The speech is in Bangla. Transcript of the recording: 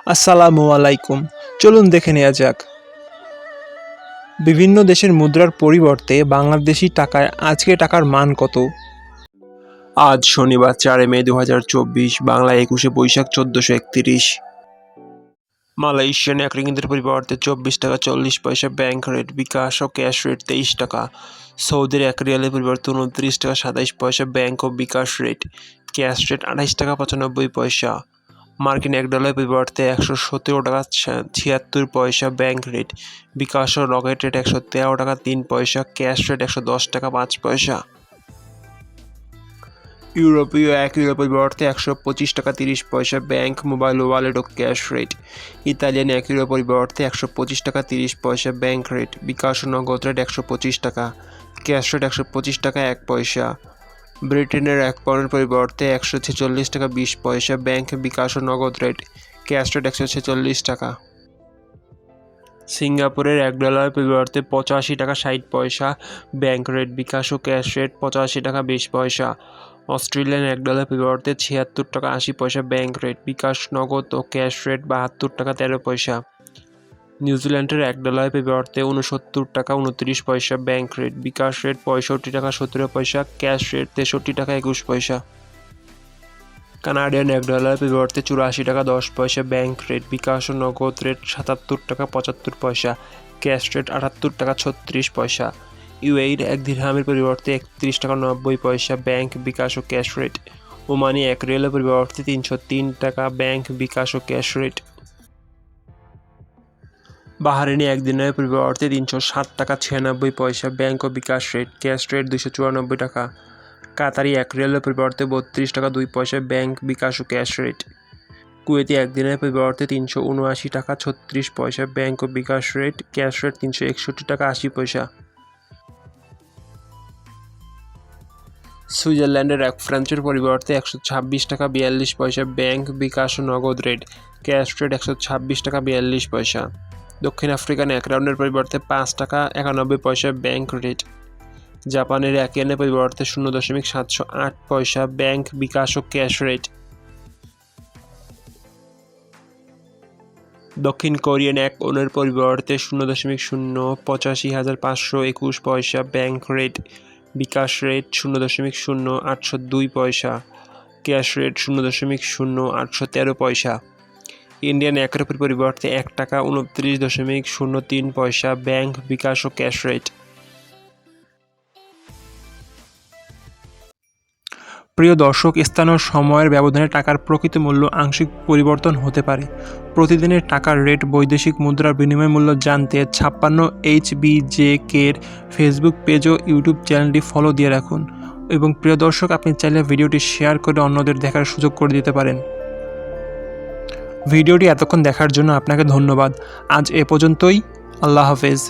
আসসালামু আলাইকুম। চলুন দেখে নেওয়া যাক বিভিন্ন দেশের মুদ্রার পরিবর্তে বাংলাদেশি টাকায় আজকে টাকার মান কত। আজ শনিবার 4 মে 2024, বাংলা 21শে বৈশাখ 1431। মালয়েশিয়ান 1 রিঙ্গিতের পরিবর্তে 24 টাকা 40 পয়সা ব্যাংক রেট, বিকাশ ও ক্যাশ রেট 23 টাকা। সৌদির 1 রিয়ালের পরিবর্তে 29 টাকা 27 পয়সা ব্যাংক ও বিকাশ রেট, ক্যাশ রেট 28 টাকা 95 পয়সা। মার্কিন $1 পরিবর্তে 117 টাকা 76 পয়সা ব্যাংক রেট, বিকাশ ও রকেট রেট 113 টাকা 3 পয়সা, ক্যাশ রেট 110 টাকা 5 পয়সা। ইউরোপীয় 1 ইউরো পরিবর্তে 125 টাকা 30 পয়সা ব্যাংক, মোবাইল ওয়ালেট ও ক্যাশ রেট। ইতালিয়ান 1 ইউরো পরিবর্তে 125 টাকা 30 পয়সা ব্যাংক রেট, বিকাশ ও নগদ রেট 125 টাকা, ক্যাশ রেট 125 টাকা 1 পয়সা। ব্রিটেনের 1 পাউন্ডের পরিবর্তে 146 টাকা 20 পয়সা ব্যাংক, বিকাশ ও নগদ রেট, ক্যাশ রেট 146 টাকা। সিঙ্গাপুরের $1 পরিবর্তে 85 টাকা 60 পয়সা ব্যাংক রেট, বিকাশ ও ক্যাশ রেট 85 টাকা 20 পয়সা। অস্ট্রেলিয়ান $1 পরিবর্তে 76 টাকা 80 পয়সা ব্যাংক রেট, বিকাশ নগদ ও ক্যাশ রেট 72 টাকা 13 পয়সা। নিউজিল্যান্ডের $1 পরিবর্তে 69 টাকা 29 পয়সা ব্যাংক রেট, বিকাশ রেট 65 টাকা 17 পয়সা, ক্যাশ রেট 63 টাকা 21 পয়সা। কানাডিয়ান $1 পরিবর্তে 84 টাকা 10 পয়সা ব্যাংক রেট, বিকাশ ও নগদ রেট 77 টাকা 75 পয়সা, ক্যাশ রেট 78 টাকা 36 পয়সা। ইউএইর 1 দিরহামের পরিবর্তে 31 টাকা 90 পয়সা ব্যাংক, বিকাশ ও ক্যাশ রেট। ওমানি 1 রিয়ালের পরিবর্তে 303 টাকা ব্যাংক, বিকাশ ও ক্যাশ রেট। বাহারিনি 1 দিনের পরিবর্তে 307 টাকা 96 পয়সা ব্যাংক ও বিকাশ রেট, ক্যাশ রেট 294 টাকা। কাতারি 1 রিয়ালের পরিবর্তে 32 টাকা 2 পয়সা ব্যাংক, বিকাশ ও ক্যাশ রেট। কুয়েতি 1 দিনের পরিবর্তে 379 টাকা 36 পয়সা ব্যাংক ও বিকাশ রেট, ক্যাশ রেট 361 টাকা 80 পয়সা। সুইজারল্যান্ডের 1 ফ্রান্সের পরিবর্তে 126 টাকা 42 পয়সা ব্যাংক, বিকাশ ও নগদ রেট, ক্যাশ রেট 126 টাকা 42 পয়সা। দক্ষিণ আফ্রিকান 1 রাউন্ডের পরিবর্তে 5 টাকা 91 পয়সা ব্যাংক রেট। জাপানের 1 ইয়েনের পরিবর্তে 0.708 পয়সা ব্যাংক, বিকাশ ও ক্যাশ রেট। দক্ষিণ কোরিয়ান 1 ওনের পরিবর্তে 0.085521 পয়সা ব্যাংক রেট, বিকাশ রেট 0.0802 পয়সা, ক্যাশ রেট 0.0813 পয়সা। ইন্ডিয়ান 1 রুপির পরিবর্তে 1 টাকা 29.03 পয়সা ব্যাংক, বিকাশ ও ক্যাশ রেট। প্রিয় দর্শক, স্থান ও সময়ের ব্যবধানে টাকার প্রকৃত মূল্য আংশিক পরিবর্তন হতে পারে। প্রতিদিনের টাকার রেট বৈদেশিক মুদ্রার বিনিময় মূল্য জানতে 56HBJK-র ফেসবুক পেজ ও ইউটিউব চ্যানেলটি ফলো দিয়ে রাখুন। এবং প্রিয় দর্শক, আপনি চাইলে ভিডিওটি শেয়ার করে অন্যদের দেখার সুযোগ করে দিতে পারেন। ভিডিওটি এতক্ষণ দেখার জন্য আপনাকে ধন্যবাদ। আজ এ পর্যন্তই। আল্লাহ হাফেজ।